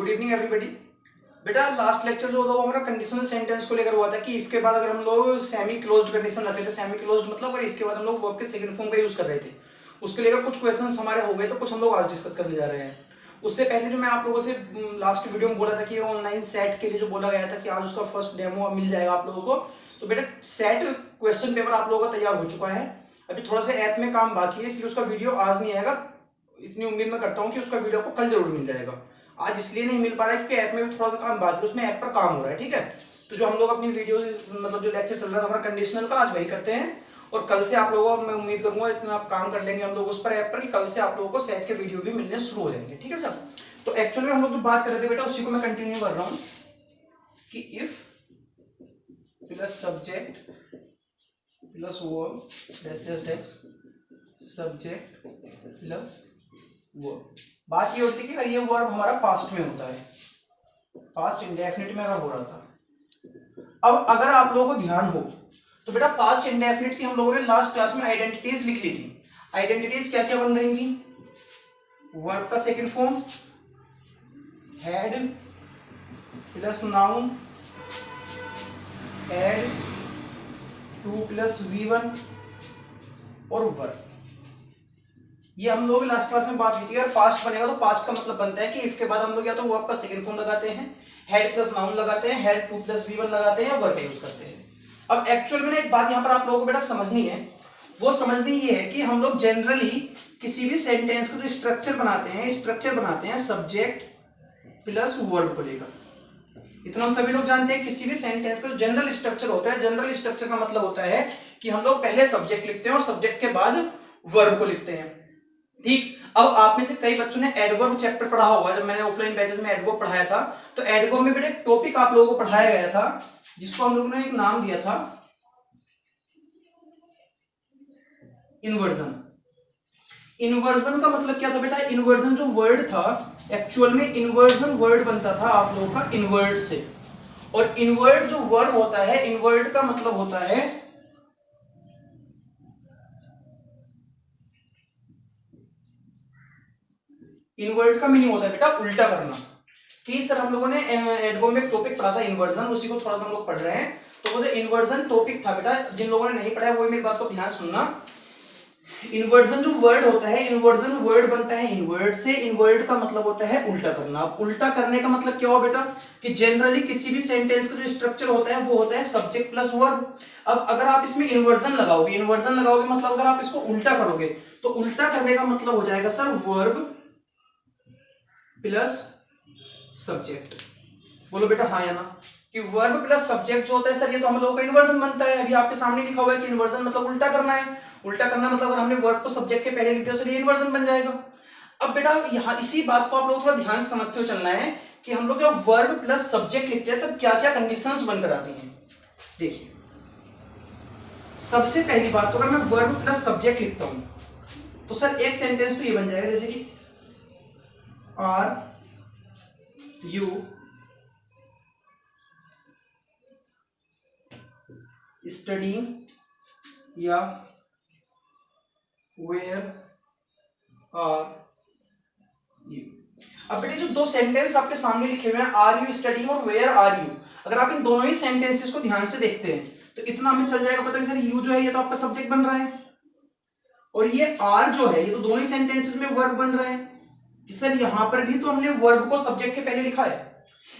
Good evening everybody. बेटा last lecture जो था वो हमारा कंडीशनल सेंटेंस को लेकर हुआ था कि इफ के बाद अगर हम लोग सेमी क्लोज्ड कंडीशन रख रहे थे, सेमी क्लोज्ड मतलब अगर इफ के बाद हम लोग वर्ब के सेकंड फॉर्म का यूज कर रहे थे, उसके लेकर कुछ क्वेश्चंस हमारे हो गए, तो कुछ हम लोग आज डिस्कस करने जा रहे हैं। उससे पहले जो मैं आप लोगों से लास्ट वीडियो में बोला था कि ऑनलाइन सेट के लिए जो बोला गया था कि आज उसका फर्स्ट डेमो मिल जाएगा आप लोगों को, तो बेटा सेट क्वेश्चन पेपर आप लोगों का तैयार हो चुका है। अभी थोड़ा सा ऐप में काम बाकी है, इसलिए उसका वीडियो आज नहीं आएगा। इतनी उम्मीद मैं करता हूँ कि उसका वीडियो आपको कल जरूर मिल जाएगा। आज इसलिए नहीं मिल पा रहा है क्योंकि ऐप में भी थोड़ा सा काम बाकी है, उसमें ऐप पर काम हो रहा है। ठीक है, तो जो हम लोग अपनी वीडियो मतलब जो लेक्चर चल रहा था हमारा कंडीशनल का, आज वही करते हैं। और कल से आप लोगों को मैं उम्मीद करूंगा इतना आप काम कर लेंगे हम लोग उस पर ऐप पर कि कल से आप लोगों को सेट के वीडियो भी मिलने शुरू हो जाएंगे। ठीक है सर, तो एक्चुअली हम लोग जो बात कर रहे थे बेटा उसी को मैं कंटिन्यू कर रहा हूँ कि if plus subject plus verb subject plus verb. बात ये होती है कि अगर ये वर्ब हमारा पास्ट में होता है, पास्ट इंडेफिनिट में अगर हो रहा था। अब अगर आप लोगों को ध्यान हो तो बेटा पास्ट इंडेफिनिट की हम लोगों ने लास्ट क्लास में आइडेंटिटीज लिख ली थी। आइडेंटिटीज क्या क्या बन रही थी? वर्ब का second form had plus noun had two plus V1 और वर्ब। ये हम लोग लास्ट क्लास में बात की थी। अगर पास्ट बनेगा तो पास्ट का मतलब बनता है कि इफ के बाद हम लोग या तो वर्ब का सेकंड फॉर्म लगाते हैं, हैड प्लस नाउन लगाते हैं, हैड टू प्लस V1 लगाते हैं या वर्ब का यूज करते हैं। अब एक्चुअल में एक बात यहाँ पर आप लोगों को बेटा समझनी है, वो समझनी ये है कि हम लोग जनरली किसी भी सेंटेंस का जो स्ट्रक्चर बनाते हैं सब्जेक्ट प्लस वर्ब को लेकर। इतना हम सभी लोग जानते हैं किसी भी सेंटेंस का जो जनरल स्ट्रक्चर होता है, जनरल स्ट्रक्चर का मतलब होता है कि हम लोग पहले सब्जेक्ट लिखते हैं और सब्जेक्ट के बाद वर्ब को लिखते हैं। ठीक, अब आप में से कई बच्चों ने एडवर्ब चैप्टर पढ़ा होगा। जब मैंने ऑफलाइन बैचेस में एडवर्ब पढ़ाया था तो एडवर्ब में बेटा एक टॉपिक आप लोगों को पढ़ाया गया था जिसको हम लोगों ने एक नाम दिया था इन्वर्जन। इन्वर्जन का मतलब क्या था बेटा? इन्वर्जन जो वर्ड था एक्चुअल में इन्वर्जन वर्ड बनता था आप लोगों का इनवर्ट से, और इनवर्ट जो वर्ड होता है, इनवर्ट का मतलब होता है इनवर्ट का मीनिंग होता है बेटा उल्टा करना। कि सर हम लोगों ने एडवर्ब में एक टॉपिक पढ़ा था इन्वर्जन, उसी को थोड़ा सा हम लोग पढ़ रहे हैं। तो वो जो इन्वर्जन टॉपिक था बेटा, जिन लोगों ने नहीं पढ़ा है वो मेरी बात को ध्यान सुनना। इन्वर्जन जो वर्ड होता है, इन्वर्जन वर्ड बनता है इनवर्ट से। इनवर्ट का मतलब होता है उल्टा करना। अब उल्टा करने का मतलब क्या हुआ बेटा कि जनरली किसी भी सेंटेंस का जो स्ट्रक्चर होता है वो होता है सब्जेक्ट प्लस वर्ब। अब अगर आप इसमें इन्वर्जन लगाओगे मतलब अगर आप इसको उल्टा करोगे तो उल्टा करने का मतलब हो जाएगा सर वर्ब प्लस सब्जेक्ट। बोलो बेटा हाँ या ना, कि वर्ब प्लस सब्जेक्ट जो होता है सर ये तो हम लोगों का इन्वर्जन बनता है। अभी आपके सामने लिखा हुआ है कि इन्वर्जन मतलब उल्टा करना है। उल्टा करना मतलब अगर हमने वर्ब को सब्जेक्ट के पहले लिख दिया सर ये इन्वर्जन बन जाएगा। अब बेटा यहाँ इसी बात को आप लोग थोड़ा ध्यान से समझते हुए चलना है कि हम लोग जब वर्ब प्लस सब्जेक्ट लिखते हैं तब क्या क्या कंडीशंस बनकर आती हैं। देखिए सबसे पहली बात तो अगर मैं वर्ब प्लस सब्जेक्ट लिखता हूं तो सर एक सेंटेंस तो ये बन जाएगा जैसे कि आर यू स्टडीइंग या वेयर आर यू। अब बेटे जो दो सेंटेंस आपके सामने लिखे हुए हैं आर यू स्टडीइंग और वेयर आर यू, अगर आप इन दोनों ही सेंटेंसेस को ध्यान से देखते हैं तो इतना हमें चल जाएगा पता कि सर यू जो है ये तो आपका सब्जेक्ट बन रहा है और ये आर जो है ये तो दोनों ही सेंटेंसेस में वर्ब बन रहा है कि सर यहां पर भी तो हमने वर्ब को सब्जेक्ट के पहले लिखा है।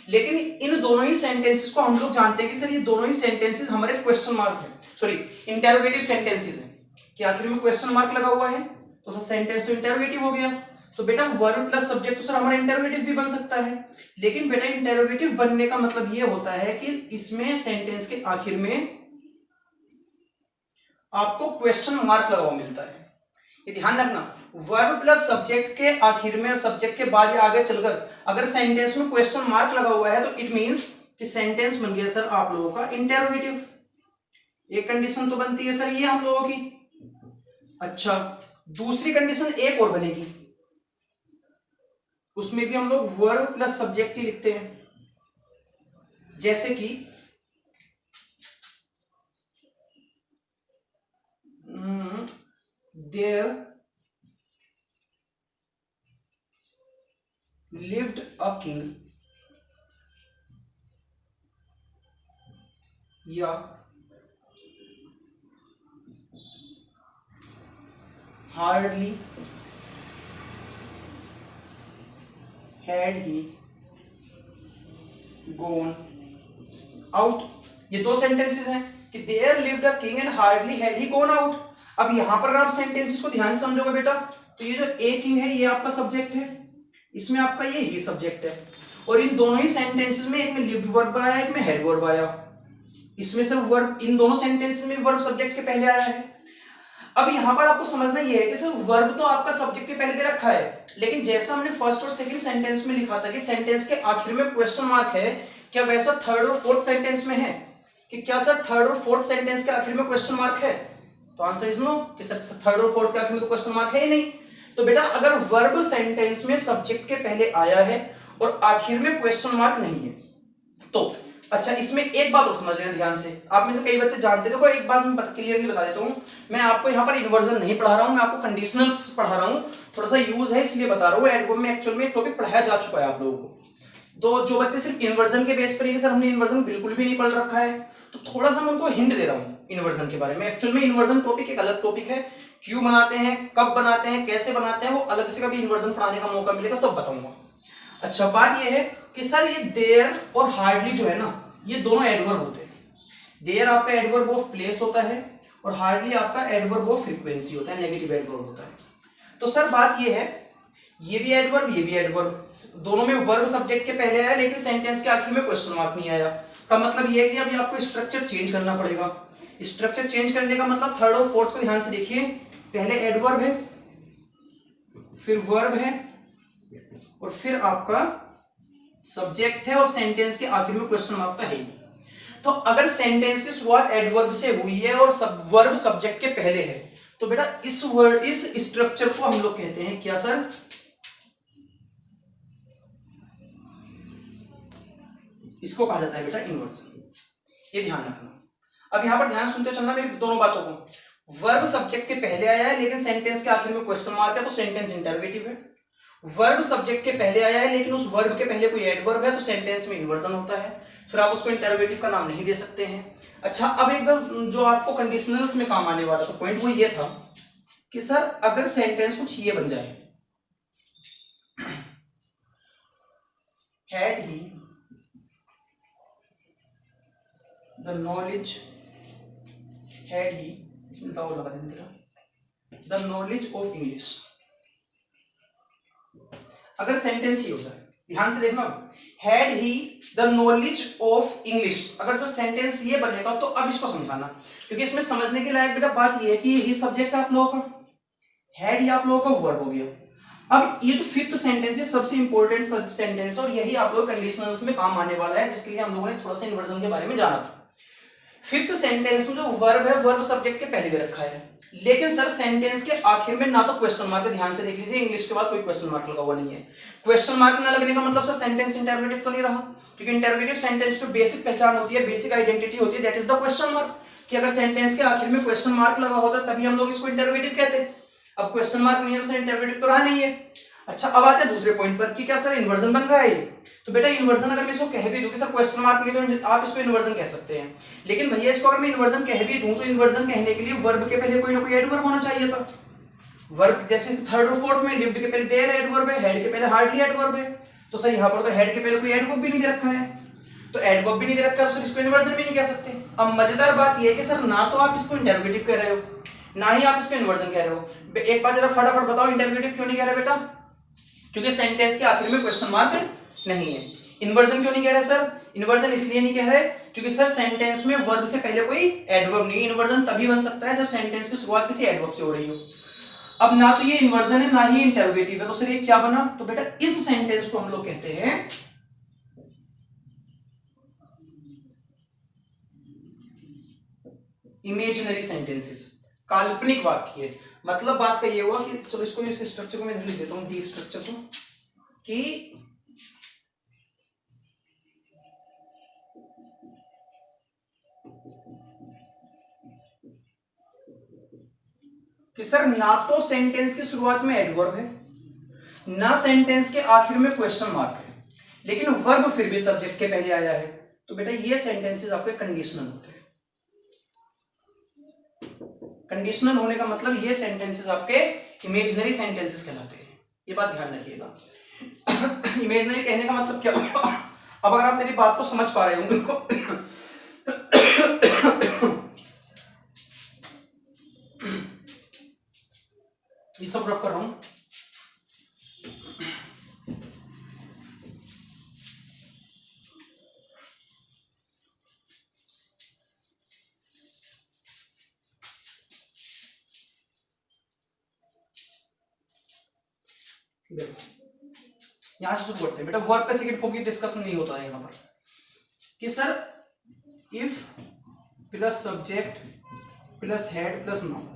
लेकिन इन दोनों ही सेंटेंसेस को हम लोग जानते हैं कि सर ये दोनों ही सेंटेंसेस हमारे क्वेश्चन मार्क है, सॉरी इंटेरोगेटिव सेंटेंसेस हैं कि आखिर में क्वेश्चन मार्क लगा हुआ है तो सर सेंटेंस तो इंटेरोगेटिव हो गया। तो बेटा वर्ब प्लस सब्जेक्ट तो सर हमारा इंटेरोगेटिव भी बन सकता है, लेकिन बेटा इंटेरोगेटिव बनने का मतलब ये होता है कि इसमें सेंटेंस के आखिर में आपको क्वेश्चन मार्क लगा हुआ मिलता है। ये ध्यान रखना, वर्ब प्लस सब्जेक्ट के आखिर में सब्जेक्ट के बाद या आगे चलकर अगर सेंटेंस में क्वेश्चन मार्क लगा हुआ है तो इट मींस कि सेंटेंस बन गया सर आप लोगों का इंटेरोगेटिव। एक कंडीशन तो बनती है सर ये हम लोगों की। अच्छा दूसरी कंडीशन एक और बनेगी, उसमें भी हम लोग वर्ब प्लस सब्जेक्ट ही लिखते हैं, जैसे कि देयर lived a king या hardly had he gone out. ये दो सेंटेंसेस हैं कि there lived a king and hardly had he gone out. अब यहां पर अगर आप सेंटेंसेस को ध्यान से समझोगे बेटा, तो ये जो ए किंग है ये आपका सब्जेक्ट है, इसमें आपका ये ही सब्जेक्ट है, और इन दोनों ही सेंटेंसेस में एक में लिव्ड वर्ब आया, एक में हैड वर्ब आया। इसमें सिर्फ वर्ब, इन दोनों सेंटेंसेस में वर्ब सब्जेक्ट के पहले आया है। अब यहां पर आपको समझना ये है कि सिर्फ वर्ब तो आपका सब्जेक्ट के पहले दे रखा है, लेकिन जैसा हमने फर्स्ट और सेकंड सेंटेंस में लिखा था कि सेंटेंस के आखिर में क्वेश्चन मार्क है, क्या वैसा थर्ड और फोर्थ सेंटेंस में है? कि क्या सर थर्ड और फोर्थ सेंटेंस के आखिर में क्वेश्चन मार्क है? तो आंसर इज नो, कि सर थर्ड और फोर्थ के आखिर में तो क्वेश्चन मार्क है ही नहीं। तो बेटा अगर वर्ब सेंटेंस में सब्जेक्ट के पहले आया है और आखिर में क्वेश्चन मार्क नहीं है, तो अच्छा इसमें एक बात और समझ लेना ध्यान से। आप में से कई बच्चे जानते देखो, एक बात मैं क्लियरली बता देता हूँ, मैं आपको यहाँ पर इन्वर्जन नहीं पढ़ा रहा हूँ, मैं आपको कंडीशनल्स पढ़ा रहा हूँ, थोड़ा सा यूज है इसलिए बता रहा हूँ। एडवर्ब में एक्चुअल में टॉपिक पढ़ाया जा चुका है आप लोगों को। तो जो बच्चे सिर्फ इन्वर्जन के बेस पर, सर हमने इन्वर्जन बिल्कुल भी नहीं पढ़ रखा है, तो थोड़ा सा मैं उनको हिंट दे रहा हूँ इन्वर्जन के बारे में। एक्चुअल में इन्वर्जन टॉपिक एक अलग टॉपिक है, क्यों बनाते हैं, कब बनाते हैं, कैसे बनाते हैं, वो अलग से कभी इन्वर्जन पढ़ाने का मौका मिलेगा तो बताऊंगा। अच्छा बात यह है कि सर ये देयर और हार्डली जो है ना, ये दोनों एडवर्ब होते हैं। देयर आपका एडवर्ब ऑफ प्लेस होता है और हार्डली आपका एडवर्ब ऑफ फ्रीक्वेंसी होता है, नेगेटिव एडवर्ब होता है। तो सर बात ये है, ये भी एडवर्ब ये भी एडवर्ब, दोनों में वर्ब सब्जेक्ट के पहले आया लेकिन सेंटेंस के आखिर में क्वेश्चन मार्क नहीं आया। का मतलब ये है कि अभी आपको स्ट्रक्चर चेंज करना पड़ेगा। स्ट्रक्चर चेंज करने का मतलब थर्ड और फोर्थ को ध्यान से देखिए, पहले एडवर्ब है, फिर वर्ब है, और फिर आपका सब्जेक्ट है, और सेंटेंस के आखिर में क्वेश्चन मार्क तो है ही। तो अगर सेंटेंस की शुरुआत एडवर्ब से हुई है और वर्ब सब्जेक्ट के पहले है, तो बेटा इस स्ट्रक्चर को हम लोग कहते हैं क्या सर? इसको कहा जाता है बेटा इन्वर्जन। ये ध्यान रखना। अब यहां पर ध्यान सुनते चलना मेरी दोनों बातों को। वर्ब सब्जेक्ट के पहले आया है लेकिन सेंटेंस के आखिर में क्वेश्चन मार्क है, तो सेंटेंस इंटरोगेटिव है। वर्ब सब्जेक्ट के पहले आया है लेकिन उस वर्ब के पहले कोई एडवर्ब है, तो सेंटेंस में इन्वर्जन होता है, फिर आप उसको इंटरोगेटिव का नाम नहीं दे सकते हैं। अच्छा अब एकदम जो आपको कंडीशनल्स में काम आने वाला था पॉइंट वो ये था कि सर अगर सेंटेंस कुछ ये बन जाए, had he the knowledge, had he the knowledge of English, अगर सेंटेंस ही होता है, ध्यान से देखना, had he the knowledge of English, अगर सर सेंटेंस ये बनेगा तो अब इसको समझाना, क्योंकि इसमें समझने के लायक बेटा बात ये है कि ये सब्जेक्ट है आप लोगों का, हैड ही आप लोगों का वर्ब हो गया। अब ये जो फिफ्थ सेंटेंस है सबसे इंपॉर्टेंट सेंटेंस, और यही आप लोग कंडीशनल्स में काम आने वाला है, जिसके लिए हम लोगों ने थोड़ा सा इन्वर्जन के बारे में जाना था। फिफ्थ सेंटेंस में जो वर्ब है वर्ब सब्जेक्ट के पहले दे रखा है, लेकिन सर सेंटेंस के आखिर में ना तो क्वेश्चन मार्क है, ध्यान से देख लीजिए, इंग्लिश के बाद कोई क्वेश्चन मार्क लगा हुआ नहीं है। क्वेश्चन मार्क ना लगने का मतलब सर सेंटेंस इंटरोगेटिव तो नहीं रहा, क्योंकि इंटरोगेटिव सेंटेंस की बेसिक पहचान होती है, बेसिक आइडेंटिटी होती है, that is the question mark, कि अगर सेंटेंस के आखिर में क्वेश्चन मार्क लगा होता तभी हम लोग इसको इंटरोगेटिव कहते हैं। अब क्वेश्चन मार्क नहीं है तो सर इंटरोगेटिव तो रहा नहीं है। अच्छा अब आते हैं दूसरे पॉइंट पर कि क्या सर इन्वर्जन बन रहा है ये, तो बेटा इन्वर्जन अगर मैं इसको कह भी दूं कि सर क्वेश्चन मार्क नहीं तो आप इसको इन्वर्जन कह सकते हैं, लेकिन भैया इसको अगर मैं इन्वर्जन कह भी दूं तो इन्वर्जन कहने के लिए वर्ब के पहले कोई ना कोई एडवर्ब होना चाहिए था। वर्ब जैसे थर्ड और फोर्थ में लिव्ड के पहले देयर एडवर्ब है, हेड के पहले हार्डली एडवर्ब है, तो सर यहाँ पर तो हेड के पहले कोई एडवर्ब भी नहीं दे रखा है, तो एडवर्ब भी नहीं दे रखा है, तो सर इसको इन्वर्जन भी नहीं कह सकते। अब मजेदार बात यह है कि सर ना तो आप इसको इंटरोगेटिव कह रहे हो ना ही आप इसको इन्वर्जन कह रहे हो। एक बात जरा फटाफट बताओ, इंटरोगेटिव क्यों नहीं कह रहे बेटा? क्योंकि सेंटेंस के आखिर में क्वेश्चन मार्क नहीं है। इन्वर्जन क्यों नहीं कह रहे सर? इन्वर्जन इसलिए नहीं कह रहे क्योंकि सर सेंटेंस में वर्ब से पहले कोई एडवर्ब नहीं। इन्वर्जन तभी बन सकता है जब सेंटेंस की शुरुआत किसी एडवर्ब से हो रही हो। अब ना तो ये इन्वर्जन है ना ही इंटरोगेटिव है, तो सर ये क्या बना? तो बेटा इस सेंटेंस को हम लोग कहते हैं इमेजिनरी सेंटेंसेस, काल्पनिक वाक्य। मतलब बात का ये हुआ कि चलो इसको इस स्ट्रक्चर को मैं इधर लिख देता हूं, डी स्ट्रक्चर को, कि सर ना तो सेंटेंस की शुरुआत में एडवर्ब है ना सेंटेंस के आखिर में क्वेश्चन मार्क है, लेकिन वर्ब फिर भी सब्जेक्ट के पहले आया है, तो बेटा ये सेंटेंसेस आपके कंडीशनल होते हैं। कंडीशनल होने का मतलब ये सेंटेंसेस आपके इमेजिनरी सेंटेंसेस कहलाते हैं, ये बात ध्यान रखिएगा। इमेजिनरी कहने का मतलब क्या? अब अगर आप मेरी बात को समझ पा रहे होंगे ये सब रफ कर रहा हूं। यहां से शुरू करते हैं बेटा। वर्ब पे सेकंड फॉर्म की डिस्कशन नहीं होता है यहां पर कि sir if plus subject plus head plus noun,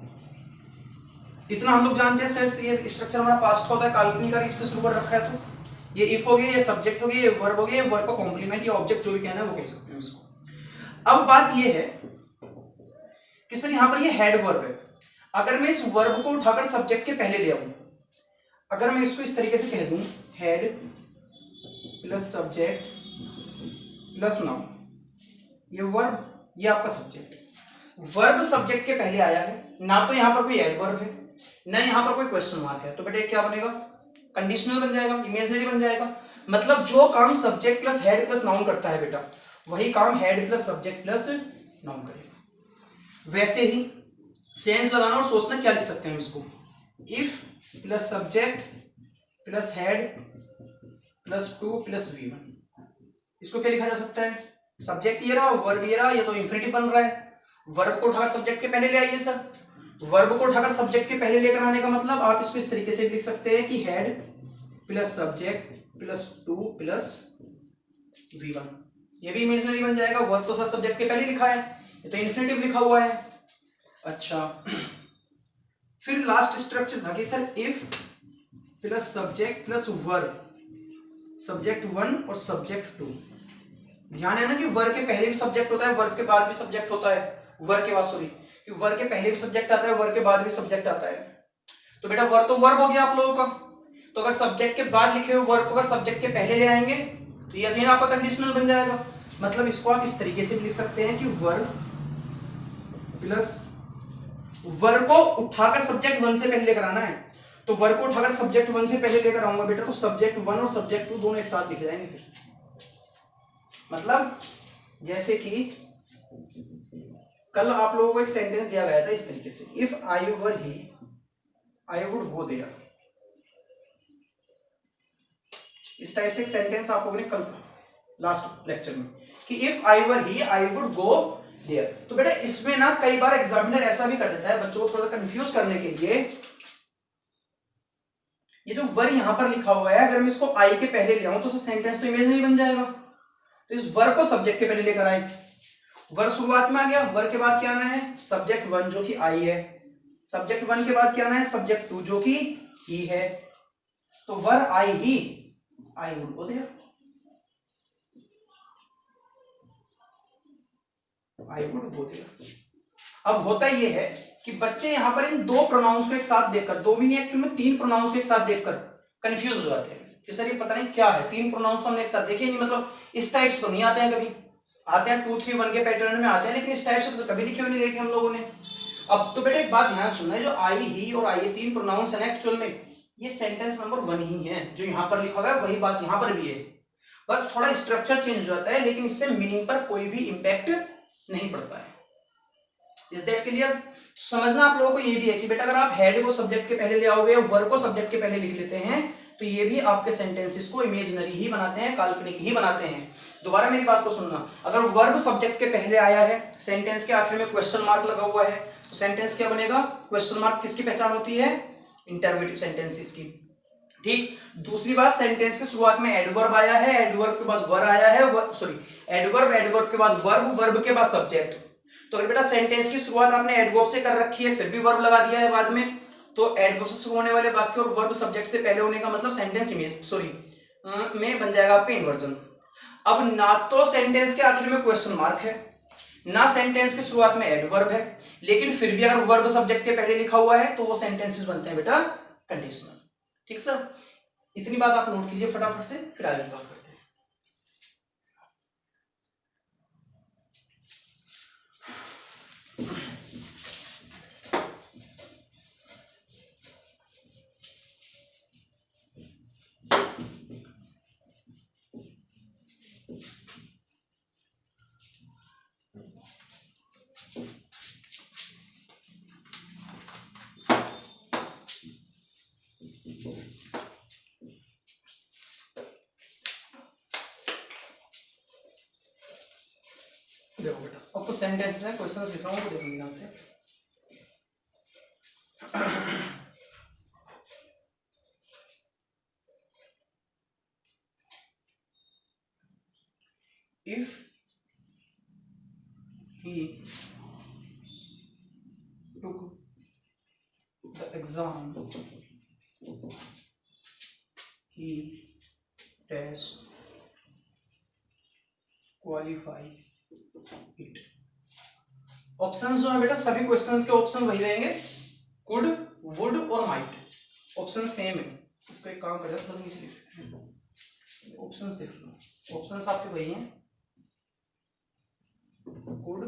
इतना हम लोग जानते हैं सर। ये स्ट्रक्चर हमारा पास्ट का होता है, काल्पनिक और इफ से शुरू कर रखा है। तो ये इफ हो गया, ये सब्जेक्ट हो गया, ये वर्ब हो गया, वर्ब का कॉम्प्लीमेंट या ऑब्जेक्ट जो भी कहना है वो कह सकते हैं इसको। अब बात ये है कि सर यहां पर ये हेड वर्ब है। अगर मैं इस वर्ब को उठाकर सब्जेक्ट के पहले ले आऊं, अगर मैं इसको इस तरीके से कह दूं head plus subject plus noun, ये वर्ब, ये आपका सब्जेक्ट। वर्ब सब्जेक्ट के पहले आया है, ना तो यहां पर कोई एडवर्ब है ना यहां पर कोई क्वेश्चन मार्क है, तो बेटा क्या बनेगा? कंडीशनल बन जाएगा, इमेजिनरी बन जाएगा। मतलब जो काम subject plus head plus noun करता है बेटा, वही काम head plus subject plus noun करेगा। वैसे ही सेंस लगाना और सोचना, क्या लिख सकते हैं हम इसको? If plus subject plus head plus two plus V1, इसको क्या लिखा जा सकता है? सब्जेक्ट ये रहा, वर्ब ये रहा, ये तो इंफिनिटिव बन रहा है। वर्ब को उठाकर सब्जेक्ट के पहले ले आइए सर। वर्ब को उठाकर सब्जेक्ट के पहले लेकर आने का मतलब आप इसको इस तरीके से लिख सकते हैं कि head plus subject plus two plus V1, ये भी इमेजिनरी बन जाएगा। वर्ब तो सर सब्जेक्ट के पहले लिखा है, ये तो इंफिनिटिव लिखा हुआ है। अच्छा, फिर लास्ट स्ट्रक्चर था कि sir if plus subject plus verb, subject 1 और सब्जेक्ट 2। ध्यान है ना कि वर्ब के पहले भी सब्जेक्ट होता है, वर्ब के बाद भी सब्जेक्ट होता है। वर्ब के बाद सॉरी, कि वर्ब के पहले भी सब्जेक्ट आता है, वर्ब के बाद भी सब्जेक्ट आता है। तो बेटा वर्ब तो वर्ब हो गया आप लोगों का। तो अगर सब्जेक्ट के बाद लिखे हुए वर्ब को अगर सब्जेक्ट के पहले ले आएंगे तो ये अगेन आपका कंडीशनल बन जाएगा। मतलब इसको आप इस तरीके से भी लिख सकते हैं कि वर्ब प्लस, वर्ब को उठाकर सब्जेक्ट 1 से पहले लेकर आना है, तो वर्ब को उठाकर सब्जेक्ट 1 से पहले लेकर आऊंगा बेटा, तो सब्जेक्ट 1 और सब्जेक्ट 2 दोनों एक साथ लिखे जाएंगे। फिर मतलब जैसे कि कल आप लोगों को एक सेंटेंस दिया गया था इस तरीके से, if I were he I would go there. इस टाइप से एक सेंटेंस आप लोगों ने कल लास्ट लेक्चर में कि if I were he I would go there. तो बेटा इसमें ना कई बार एग्जामिनर ऐसा भी कर देता है बच्चों को थोड़ा सा कंफ्यूज करने के लिए, ये जो वर यहां पर लिखा हुआ है, अगर मैं इसको आई के पहले ले आऊं तो सेंटेंस तो इमेजिनरी बन जाएगा। तो इस वर को सब्जेक्ट के पहले लेकर आए, वर शुरुआत में आ गया, वर के बाद क्या आना है? सब्जेक्ट 1 जो कि आई है, सब्जेक्ट 1 के बाद क्या आना है? सब्जेक्ट 2 जो कि ही है। तो वर आई ही I would go there, I would go there. अब होता ये है कि बच्चे यहां पर इन दो प्रोनाउंस को एक साथ देखकर, दो भी नहीं एक्चुअली में 3 प्रोनाउंस को एक साथ देखकर कंफ्यूज हो जाते हैं कि सर ये पता नहीं क्या है। 3 प्रोनाउंस तो हमने एक साथ देखे नहीं, मतलब इस टाइप से तो नहीं आते हैं, कभी आते हैं 2 3 1 के पैटर्न में आते हैं, लेकिन इस टाइप से तो कभी लिखे हुए नहीं देखे हम लोगों ने। अब तो बेटा एक बात ध्यान सुनना है, जो आई ही और आई 3 प्रोनाउंस है ना, एक्चुअल में ये सेंटेंस नंबर 1 ही है। जो यहाँ पर लिखा हुआ है वही बात यहाँ पर भी है, बस थोड़ा स्ट्रक्चर चेंज हो जाता है, लेकिन इससे मीनिंग पर कोई भी इंपैक्ट नहीं पड़ता है। Is that clear? समझना आप लोगों को ये भी है कि बेटा अगर आप हेड को सब्जेक्ट के पहले ले आओगे, वर्ब को सब्जेक्ट के पहले लिख लेते हैं, तो ये भी आपके सेंटेंसेस को इमेजिनरी ही बनाते हैं, काल्पनिक ही बनाते हैं। दोबारा मेरी बात को सुनना, अगर वर्ब सब्जेक्ट के पहले आया है, सेंटेंस के आखिर में क्वेश्चन मार्क लगा हुआ है, तो सेंटेंस क्या बनेगा? क्वेश्चन मार्क किसकी पहचान होती है? इंटरोगेटिव सेंटेंसेस की। ठीक। दूसरी बात, सेंटेंस के शुरुआत में एडवर्ब आया है, एडवर्ब के बाद वर आया है, सॉरी एडवर्ब, एडवर्ब के बाद वर्ब, वर्ब के बाद सब्जेक्ट। तो अगर बेटा सेंटेंस की शुरुआत आपने एडवर्ब से कर रखी है, फिर भी वर्ब लगा दिया है बाद में, तो एडवर्ब से शुरू होने वाले वाक्य और वर्ब सब्जेक्ट से पहले होने का मतलब सेंटेंस इमेज में बन जाएगा आपका इन्वर्जन। अब ना तो सेंटेंस के आखिर में क्वेश्चन मार्क है, ना सेंटेंस की शुरुआत में एडवर्ब है, लेकिन फिर भी अगर वर्ब सब्जेक्ट के पहले लिखा हुआ है तो वो सेंटेंसेस बनते हैं बेटा कंडीशनल। ठीक सर, इतनी बात आप नोट कीजिए फटाफट से, फिर आगे की बात करते हैं। देखो बेटा, अब कुछ सेंटेंसेस हैं, क्वेश्चंस लिख रहा हूँ, देखो ध्यान से। If he took the exam, he does qualify it। Options जो है बेटा, सभी क्वेश्चंस के ऑप्शन वही रहेंगे, कुड, वुड और माइट, ऑप्शन सेम है। इसको एक काम कर थोड़ा नीचे लिख, ऑप्शंस देख लो, ऑप्शंस आपके वही हैं, कुड,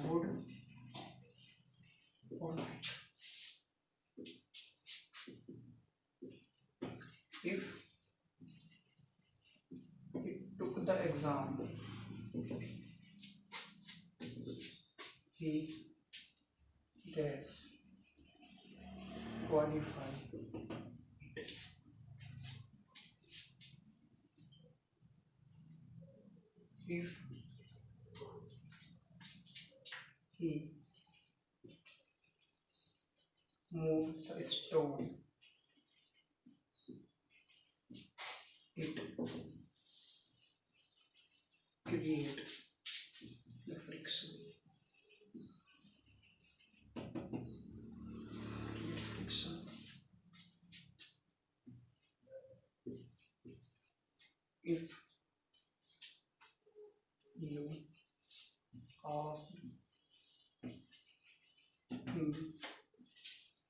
वुड और might. If it took the exam, he does qualify it। If he moved the stone, it create the friction। If you ask him,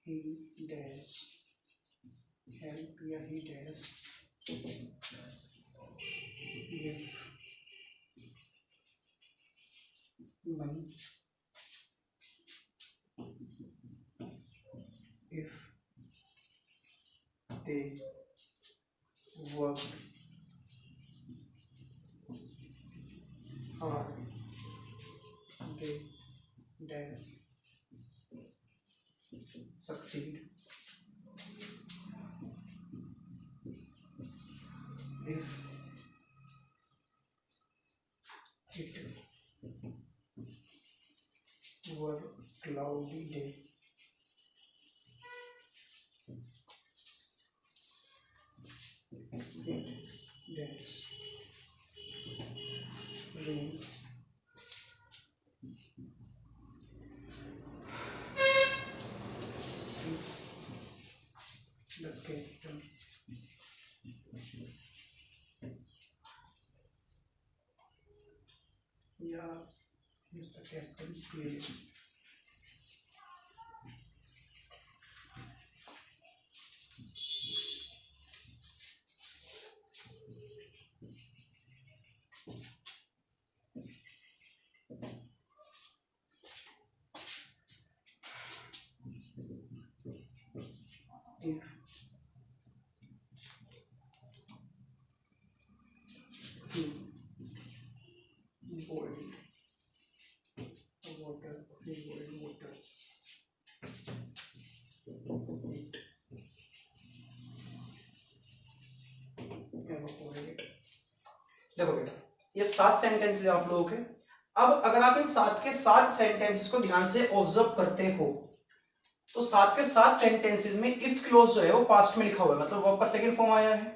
he does help या he does give money। If they work hard, they does succeed। If it were cloudy day, it does rain। The captain is the captain plays if he boiled water, it evaporate। देखो बेटा, ये 7 sentences आप लोगों के। अब अगर आप इन 7 के 7 सेंटेंसेस को ध्यान से ऑब्जर्व करते हो, तो 7 के 7 सेंटेंसेस में इफ क्लोज जो है वो पास्ट में लिखा हुआ है, मतलब वर्ब का सेकंड फॉर्म आया है।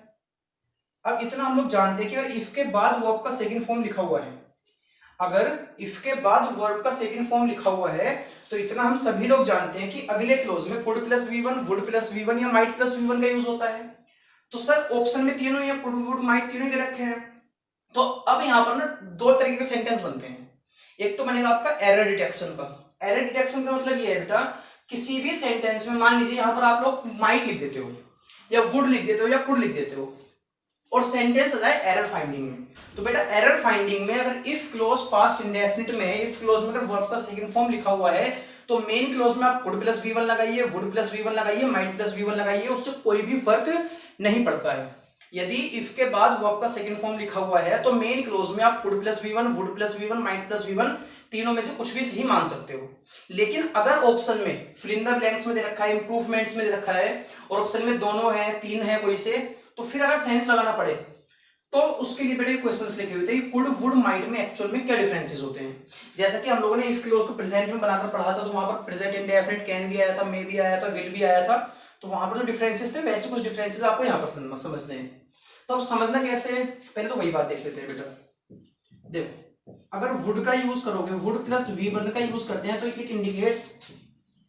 अब इतना हम लोग जानते हैं कि अगर इफ के बाद वर्ब का सेकंड फॉर्म लिखा हुआ है, अगर इफ के बाद वर्ब का सेकंड फॉर्म लिखा हुआ है, तो इतना हम सभी लोग जानते हैं कि अगले क्लोज में could plus V1, would plus V1 या माइट प्लस वी1 का यूज होता है। तो सर ऑप्शन में तीनों ही कुड, वुड, माइट तीनों दे रखे हैं। तो अब यहाँ पर ना 2 तरीके के सेंटेंस बनते हैं। एक तो बनेगा आपका एरर डिटेक्शन का। एरर डिटेक्शन का मतलब ये है बेटा, किसी भी सेंटेंस में मान लीजिए यहाँ पर आप लोग माइट लिख देते हो या वुड लिख देते हो या कुड लिख देते हो और सेंटेंस आ जाए एरर फाइंडिंग में, तो बेटा एरर फाइंडिंग में अगर इफ क्लोज पास्ट इंडेफिनिट में, इफ क्लोज में अगर वर्ब का सेकंड फॉर्म लिखा हुआ है, तो मेन क्लोज में आप कुड प्लस वी1 लगाइए, वुड प्लस वी1 लगाइए, माइट प्लस वी1 लगाइए, उससे कोई भी फर्क नहीं पड़ता है। यदि इफ के बाद वर्ब का सेकंड फॉर्म लिखा हुआ है, तो मेन क्लोज में आप could plus V1, would plus V1, might plus V1 तीनों में से कुछ भी सही मान सकते हो। लेकिन अगर ऑप्शन में फिल इन द ब्लैंक्स में दे रखा है, इंप्रूवमेंट्स में दे रखा है और ऑप्शन में दोनों है, 3 है कोई से, तो फिर अगर सेंस लगाना पड़े तो उसके लिए बेटे क्वेश्चंस लिखे हुए थे कि कुड वुड माइट में एक्चुअल में क्या डिफरेंसेस होते हैं। जैसा कि हम लोगों ने इफ क्लोज को प्रेजेंट में बनाकर पढ़ा था, तो वहां पर प्रेजेंट इंडेफिनिट कैन भी आया था, मे भी आया था, विल भी आया था। तो वहां पर जो डिफरेंसेस थे वैसे कुछ डिफरेंसेस आपको यहाँ पर समझने हैं। तो अब समझना कैसे है, पहले तो वही बात देख लेते हैं बेटा। देखो, अगर वुड का यूज करोगे, वुड प्लस वी वन का यूज करते हैं, तो इट इंडिकेट्स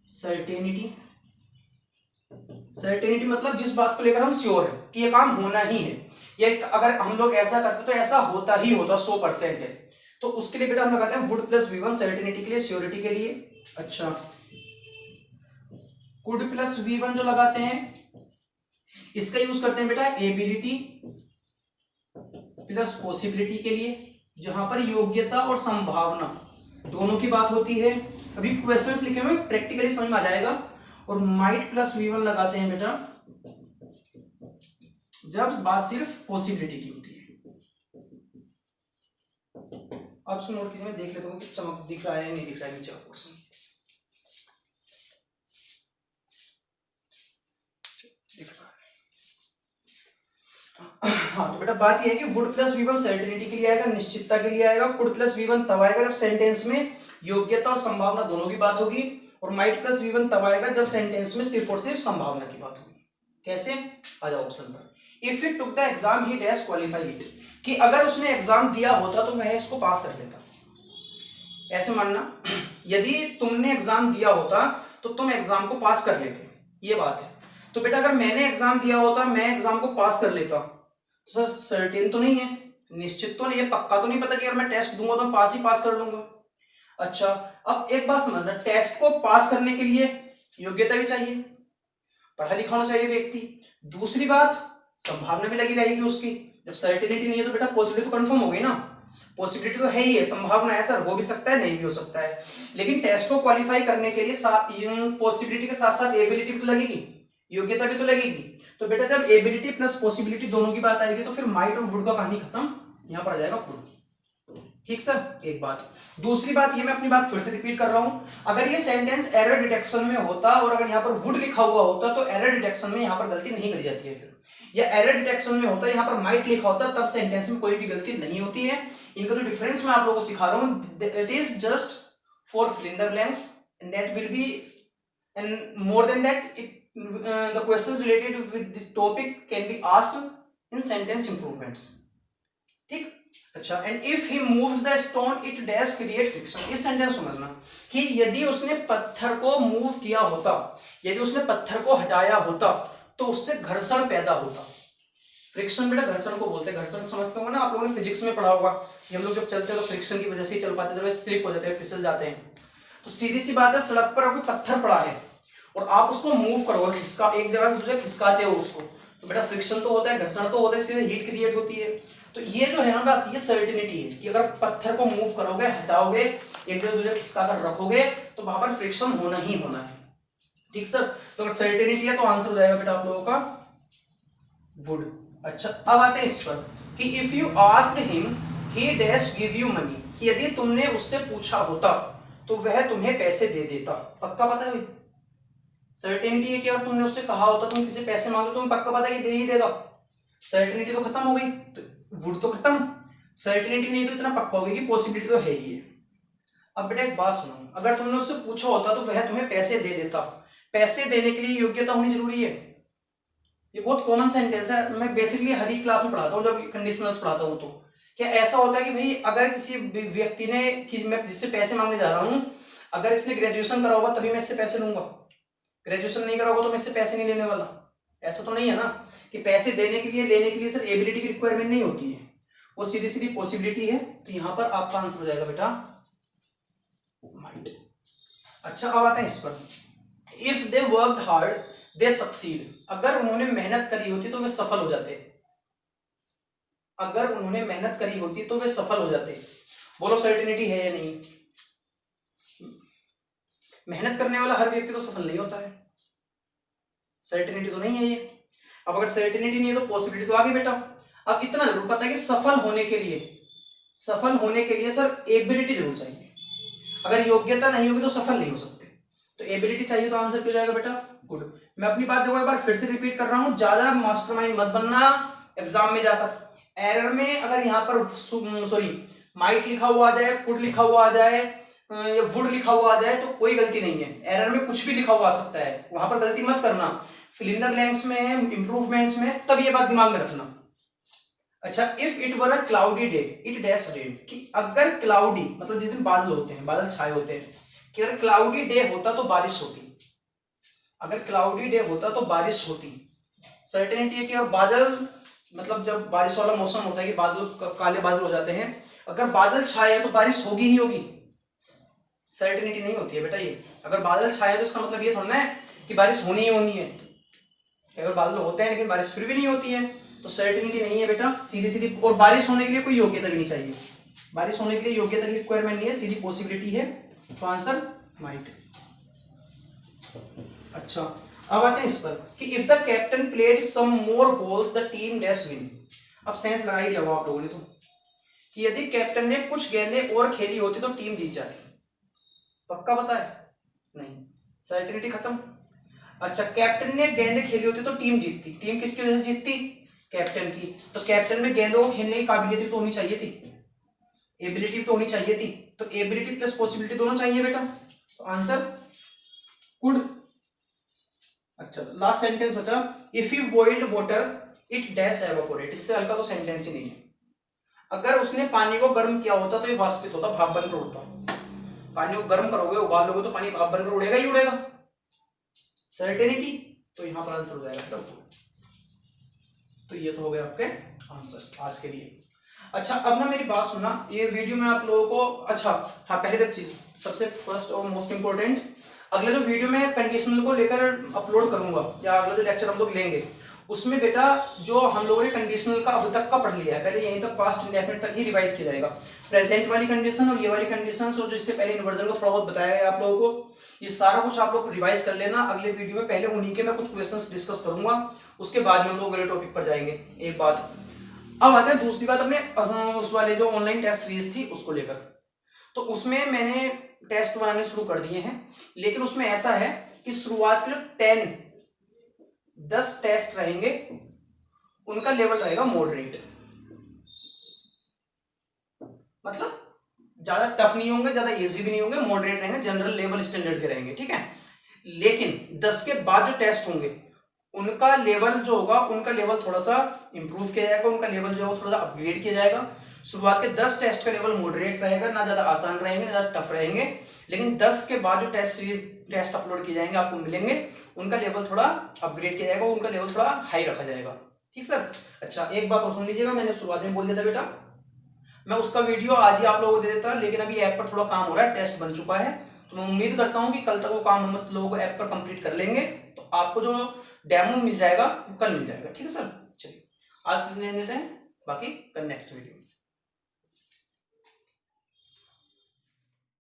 सर्टेनिटी। सर्टेनिटी मतलब जिस बात को लेकर हम श्योर है कि ये काम होना ही है, ये अगर हम लोग ऐसा करते तो ऐसा होता ही होता, 100% है। तो उसके लिए बेटा हम लगाते हैं would plus V one certainty के लिए, श्योरिटी के लिए। अच्छा, कुड प्लस वी वन जो लगाते हैं इसका यूज करते हैं बेटा एबिलिटी प्लस पॉसिबिलिटी के लिए, जहां पर योग्यता और संभावना दोनों की बात होती है। अभी क्वेश्चंस लिखे हुए प्रैक्टिकली समझ में आ जाएगा। और माइट प्लस वी वन लगाते हैं बेटा जब बात सिर्फ पॉसिबिलिटी की होती है। अब इसको नोट कीजिए, मैं देख लेता हूँ कि चमक दिख रहा है या नहीं दिख रहा है नीचे का पोर्शन। दिख रहा है। हाँ, तो बेटा बात यह है कि would plus V one certainty के लिए आएगा, निश्चितता के लिए आएगा। कुड प्लस वी वन तब आएगा जब सेंटेंस में योग्यता और संभावना दोनों की बात होगी। और माइट प्लस वी वन तब आएगा जब सेंटेंस में सिर्फ और सिर्फ संभावना की बात होगी। कैसे? आ जाओ ऑप्शन पर। If he took the exam he dash qualify it, कि अगर उसने एग्जाम दिया होता तो वह इसको पास कर लेता। ऐसे मानना, यदि तुमने एग्जाम दिया होता तो तुम एग्जाम को पास कर लेते, ये बात है। तो बेटा अगर मैंने एग्जाम दिया होता, मैं एग्जाम को पास कर लेता, तो सर सर्टेन तो नहीं है, निश्चित तो नहीं है, पक्का तो नहीं पता कि अगर मैं टेस्ट दूंगा तो मैं पास ही पास कर लूंगा। अच्छा, अब एक बात समझना, टेस्ट को पास करने के लिए योग्यता भी चाहिए, पढ़ा लिखा होना चाहिए व्यक्ति। दूसरी बात, संभावना भी लगी रहेगी उसकी। जब सर्टेनिटी नहीं है तो बेटा पॉसिबिलिटी तो कंफर्म हो गई ना, पॉसिबिलिटी तो है ही है, संभावना है सर, हो भी सकता है, नहीं भी हो सकता है। लेकिन टेस्ट को क्वालिफाई करने के लिए पॉसिबिलिटी के साथ साथ एबिलिटी भी तो लगेगी, योग्यता भी तो लगेगी। तो बेटा जब एबिलिटी प्लस पॉसिबिलिटी दोनों की बात आएगी तो फिर माइट और वुड का कहानी खत्म, यहां पर आ जाएगा कुड। ठीक सर, एक बात। दूसरी बात, ये मैं अपनी बात फिर से रिपीट कर रहा हूं, अगर ये सेंटेंस एरर डिटेक्शन में होता और अगर यहाँ पर वुड लिखा हुआ होता तो एरर डिटेक्शन में यहाँ पर गलती नहीं करी जाती है। फिर या एरर डिटेक्शन में होता, यहाँ पर माइट लिखा होता, तब सेंटेंस में कोई भी गलती नहीं होती है। इनका जो डिफरेंस मैं आप लोगों को सिखा रहा हूँ, it is just for fill in the blanks and that will be, and more than that the questions related with the topic can be asked in sentence improvements. ठीक? अच्छा, and if he moved the stone it dash create friction. इस sentence समझना कि यदि उसने पत्थर को move किया होता, यदि उसने पत्थर को हटाया होता तो उससे घर्षण पैदा होता। फ्रिक्शन बेटा घर्षण को बोलते हैं, घर्षण समझते होंगे ना आप लोगों ने, फिजिक्स में पढ़ा होगा कि हम लोग जब चलते हैं तो फ्रिक्शन की वजह से ही चल पाते, जब स्लिप हो जाते हैं, फिसल जाते हैं। तो सीधी सी बात है, सड़क पर कोई पत्थर पड़ा है और आप उसको मूव करोगे, खिसका, एक जगह से दूसरे खिसकाते हो उसको, तो बेटा फ्रिक्शन तो होता है, घर्षण तो होता है, इसके लिए हीट क्रिएट होती है। तो ये जो है ना बात, ये सर्टेनिटी है कि अगर पत्थर को मूव करोगे, हटाओगे, एक जगह दूसरे खिसका कर रखोगे तो वहां पर फ्रिक्शन होना ही होना है। ठीक सर, तो अगर सर्टेनिटी है तो आंसर हो जाएगा बेटा आप लोगों का वुड। अच्छा, अब आते हैं इस पर कि if you asked him he dash give you money, कि यदि तुमने उससे पूछा होता तो वह तुम्हें पैसे दे देता। पक्का पता है भाई, सर्टेनिटी है कि अगर तुमने उससे कहा होता, तुम किसी पैसे मांगो, तुम्हें पक्का पता है कि दे ही देगा। सर्टेनिटी तो खत्म हो गई, तो वुड तो खत्म, सर्टेनिटी नहीं तो इतना पक्का हो गया कि पॉसिबिलिटी तो है ही है। अब बेटा एक बात सुनो, अगर तुमने उससे पूछा होता तो वह तुम्हें पैसे दे देता, पैसे देने के लिए योग्यता होनी जरूरी है। ये बहुत कॉमन सेंटेंस है, मैं बेसिकली हर ही क्लास में पढ़ाता हूँ, जब कंडीशनल्स पढ़ाता हूँ। तो क्या ऐसा होता है कि भाई अगर किसी व्यक्ति ने, कि मैं जिससे पैसे मांगने जा रहा हूँ, अगर इसने ग्रेजुएशन करा होगा तभी मैं इससे पैसे लूंगा, ग्रेजुएशन नहीं करा होगा तो मैं इससे पैसे नहीं लेने वाला? ऐसा तो नहीं है ना कि पैसे देने के लिए, लेने के लिए सिर्फ एबिलिटी की रिक्वायरमेंट नहीं होती है, वो सीधी सीधी पॉसिबिलिटी है। तो यहां पर आपका आंसर हो जाएगा बेटा माइट। अच्छा, अब आते हैं इस पर, if they worked hard they succeed, अगर उन्होंने मेहनत करी होती तो वे सफल हो जाते, अगर उन्होंने मेहनत करी होती तो वे सफल हो जाते। बोलो सर्टेनिटी है या नहीं? मेहनत करने वाला हर व्यक्ति तो सफल नहीं होता है, सर्टेनिटी तो नहीं है ये। अब अगर सर्टेनिटी नहीं है तो पॉसिबिलिटी तो आगे बेटा। अब इतना जरूर पता है कि सफल होने के लिए सर एबिलिटी जरूर चाहिए, अगर योग्यता नहीं होगी तो सफल नहीं हो सकते, तो एबिलिटी चाहिए, तो आंसर क्या जाएगा बेटा गुड। मैं अपनी बात देखो एक बार फिर से रिपीट कर रहा हूं, ज्यादा मास्टरमाइंड मत बनना एग्जाम में जाकर, एरर में अगर यहाँ पर सॉरी माइट लिखा हुआ आ जाए, कुड लिखा हुआ आ जाए या वुड लिखा हुआ आ जाए तो कोई गलती नहीं है। एरर में कुछ भी लिखा हुआ आ सकता है, वहां पर गलती मत करना। फिल इन द ब्लैंक्स में, इंप्रूवमेंट्स में तब ये बात दिमाग में रखना। अच्छा, if it were a cloudy day it dash rain, कि अगर क्लाउडी मतलब जिस दिन बादल होते हैं, बादल छाए होते हैं, कि अगर क्लाउडी डे होता तो बारिश होती। अगर क्लाउडी डे होता तो बारिश होती। सर्टेनिटी है कि अगर बादल मतलब जब बारिश वाला मौसम होता है कि बादल काले बादल हो जाते हैं, अगर बादल छाए हैं तो बारिश होगी ही होगी। सर्टेनिटी नहीं होती है बेटा ये। अगर बादल छाए तो इसका मतलब ये थोड़ा है कि बारिश होनी ही होनी है। अगर बादल होते हैं लेकिन बारिश फिर भी नहीं होती है तो सर्टेनिटी नहीं है बेटा, सीधी सीधी। और बारिश होने के लिए कोई योग्यता भी नहीं चाहिए, बारिश होने के लिए योग्यता की रिक्वायरमेंट नहीं है, सीधी पॉसिबिलिटी है। तो आंसर माइट। अच्छा, अब आते हैं इस पर कि if the captain played some more balls the team dash win. अब सेंस लगा ही लिया आप लोगों ने तो, कि यदि कैप्टन ने कुछ गेंदें और खेली होती तो टीम जीत जाती। पक्का पता है? नहीं, सर्टेनिटी खत्म। अच्छा, कैप्टन ने गेंदें खेली होती तो टीम जीतती। टीम किसकी वजह से जीतती? कैप्टन की। तो कैप्टन में गेंदों को खेलने की काबिलियत तो होनी चाहिए थी, एबिलिटी तो होनी चाहिए थी। तो एबिलिटी प्लस पॉसिबिलिटी दोनों चाहिए बेटा। तो आंसर कुड। अच्छा, लास्ट सेंटेंस बचा, if you boiled water it dash evaporate. इससे हल्का तो सेंटेंस ही नहीं है। अगर उसने पानी को गर्म किया होता तो ये वाष्पित होता, भाप बनकर उड़ता। पानी को गर्म करोगे, उबालोगे तो पानी भाप बनकर उड़ेगा ही उड़ेगा। सर्टेनिटी, तो यहां पर आंसर हो जाएगा। तो ये तो हो गया आपके आंसर्स आज के लिए। अच्छा, अब ना मेरी बात सुनना, ये वीडियो में आप लोगों को, अच्छा हाँ, पहले तक चीज सबसे फर्स्ट और मोस्ट इंपॉर्टेंट, अगले जो वीडियो में कंडीशनल को लेकर अपलोड करूंगा या अगला जो लेक्चर हम लोग लेंगे उसमें बेटा जो हम लोगों ने कंडीशनल का अब तक का पढ़ लिया है, पहले यहीं तक पास्ट इंडेफिनिट तक ही रिवाइज किया जाएगा। प्रेजेंट वाली कंडीशन और ये वाली कंडीशन और जिससे पहले इन्वर्जन को थोड़ा बहुत बताया गया आप लोगों को, ये सारा कुछ आप लोग रिवाइज कर लेना। अगले वीडियो में पहले उन्हीं के मैं कुछ क्वेश्चंस डिस्कस करूंगा, उसके बाद हम लोग अगले टॉपिक पर जाएंगे। एक बात। अब आते हैं दूसरी बात, अपने उस वाले जो ऑनलाइन टेस्ट सीरीज थी उसको लेकर। तो उसमें मैंने टेस्ट बनाने शुरू कर दिए हैं, लेकिन उसमें ऐसा है कि शुरुआत के 10 टेस्ट रहेंगे, उनका लेवल रहेगा मॉडरेट, मतलब ज्यादा टफ नहीं होंगे, ज्यादा इजी भी नहीं होंगे, मॉडरेट रहेंगे, जनरल लेवल स्टैंडर्ड के रहेंगे, ठीक है। लेकिन 10 के बाद जो टेस्ट होंगे उनका लेवल जो होगा, उनका लेवल थोड़ा सा इंप्रूव किया जाएगा, उनका लेवल जो है थोड़ा सा अपग्रेड किया जाएगा। शुरुआत के 10 टेस्ट का लेवल मॉडरेट रहेगा, ना ज्यादा आसान रहेंगे ना ज्यादा टफ रहेंगे। लेकिन 10 के बाद जो टेस्ट अपलोड किए जाएंगे आपको मिलेंगे, उनका लेवल थोड़ा अपग्रेड किया जाएगा, उनका लेवल थोड़ा हाई रखा जाएगा, ठीक सर। अच्छा, एक बात और सुन लीजिएगा, मैंने शुरुआत में बोल दिया था बेटा, मैं उसका वीडियो आज ही आप लोगों को दे देता, लेकिन अभी ऐप पर थोड़ा काम हो रहा है, टेस्ट बन चुका है, तो मैं उम्मीद करता हूँ कि कल तक वो काम हम लोगों को ऐप पर कंप्लीट कर लेंगे, तो आपको जो डेमो मिल जाएगा वो कल मिल जाएगा, ठीक है सर। चलिए आज के लिए देते हैं, बाकी कल नेक्स्ट वीडियो।